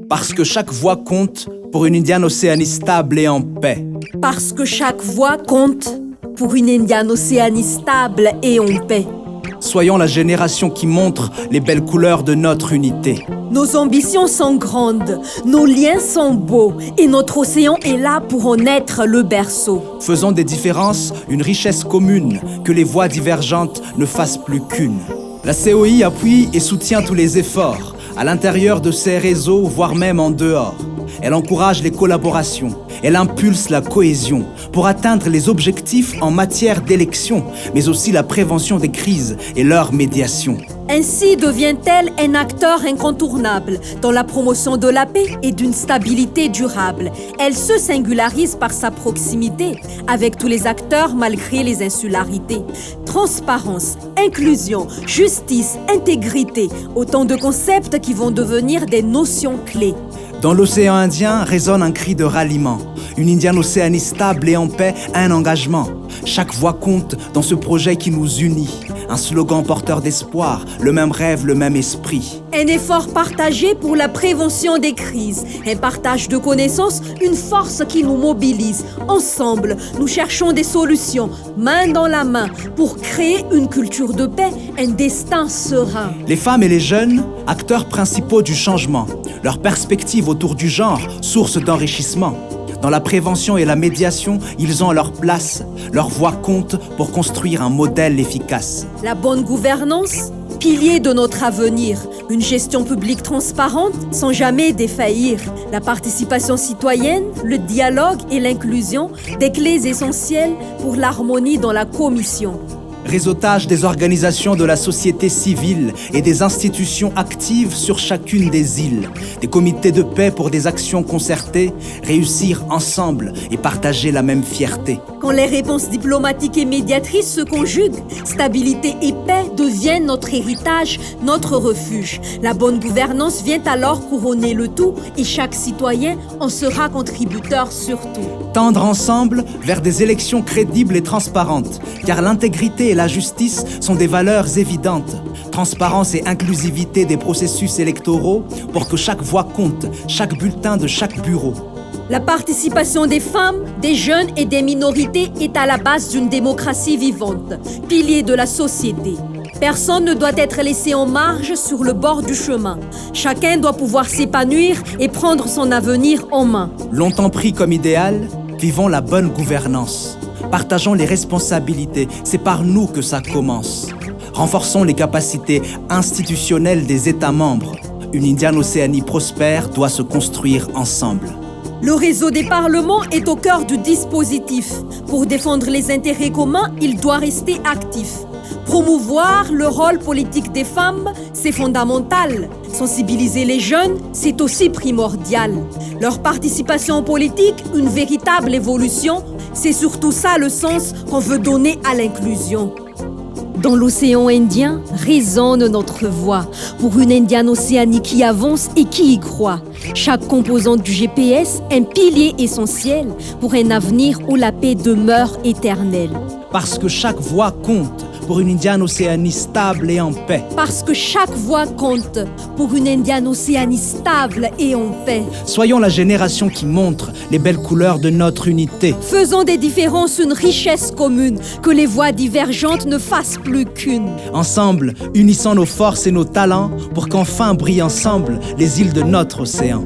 Parce que chaque voix compte pour une Indiane-Océanie stable et en paix. Parce que chaque voix compte pour une Indiane-Océanie stable et en paix. Soyons la génération qui montre les belles couleurs de notre unité. Nos ambitions sont grandes, nos liens sont beaux et notre océan est là pour en être le berceau. Faisons des différences une richesse commune, que les voix divergentes ne fassent plus qu'une. La COI appuie et soutient tous les efforts, à l'intérieur de ses réseaux, voire même en dehors. Elle encourage les collaborations, elle impulse la cohésion pour atteindre les objectifs en matière d'élection, mais aussi la prévention des crises et leur médiation. Ainsi devient-elle un acteur incontournable dans la promotion de la paix et d'une stabilité durable. Elle se singularise par sa proximité avec tous les acteurs malgré les insularités. Transparence, inclusion, justice, intégrité, autant de concepts qui vont devenir des notions clés. Dans l'océan Indien résonne un cri de ralliement. Une Indiane-Océanie stable et en paix a un engagement. Chaque voix compte dans ce projet qui nous unit. Un slogan porteur d'espoir, le même rêve, le même esprit. Un effort partagé pour la prévention des crises. Un partage de connaissances, une force qui nous mobilise. Ensemble, nous cherchons des solutions, main dans la main, pour créer une culture de paix, un destin serein. Les femmes et les jeunes, acteurs principaux du changement. Leur perspective autour du genre, source d'enrichissement. Dans la prévention et la médiation, ils ont leur place. Leur voix compte pour construire un modèle efficace. La bonne gouvernance, pilier de notre avenir. Une gestion publique transparente sans jamais défaillir. La participation citoyenne, le dialogue et l'inclusion, des clés essentielles pour l'harmonie dans la commission. Réseautage des organisations de la société civile et des institutions actives sur chacune des îles. Des comités de paix pour des actions concertées, réussir ensemble et partager la même fierté. Quand les réponses diplomatiques et médiatrices se conjuguent, stabilité et paix deviennent notre héritage, notre refuge. La bonne gouvernance vient alors couronner le tout et chaque citoyen en sera contributeur surtout. Tendre ensemble vers des élections crédibles et transparentes, car l'intégrité et la justice sont des valeurs évidentes. Transparence et inclusivité des processus électoraux pour que chaque voix compte, chaque bulletin de chaque bureau. La participation des femmes, des jeunes et des minorités est à la base d'une démocratie vivante, pilier de la société. Personne ne doit être laissé en marge sur le bord du chemin. Chacun doit pouvoir s'épanouir et prendre son avenir en main. Longtemps pris comme idéal, vivons la bonne gouvernance. Partageons les responsabilités, c'est par nous que ça commence. Renforçons les capacités institutionnelles des États membres. Une Indiane-Océanie prospère doit se construire ensemble. Le réseau des parlements est au cœur du dispositif. Pour défendre les intérêts communs, il doit rester actif. Promouvoir le rôle politique des femmes, c'est fondamental. Sensibiliser les jeunes, c'est aussi primordial. Leur participation en politique, une véritable évolution, c'est surtout ça le sens qu'on veut donner à l'inclusion. Dans l'océan Indien résonne notre voix pour une Indiane-Océanie qui avance et qui y croit. Chaque composante du GPS, un pilier essentiel pour un avenir où la paix demeure éternelle. Parce que chaque voix compte pour une Indiane-Océanie stable et en paix. Parce que chaque voix compte pour une Indiane-Océanie stable et en paix. Soyons la génération qui montre les belles couleurs de notre unité. Faisons des différences une richesse commune, que les voix divergentes ne fassent plus qu'une. Ensemble, unissons nos forces et nos talents pour qu'enfin brillent ensemble les îles de notre océan.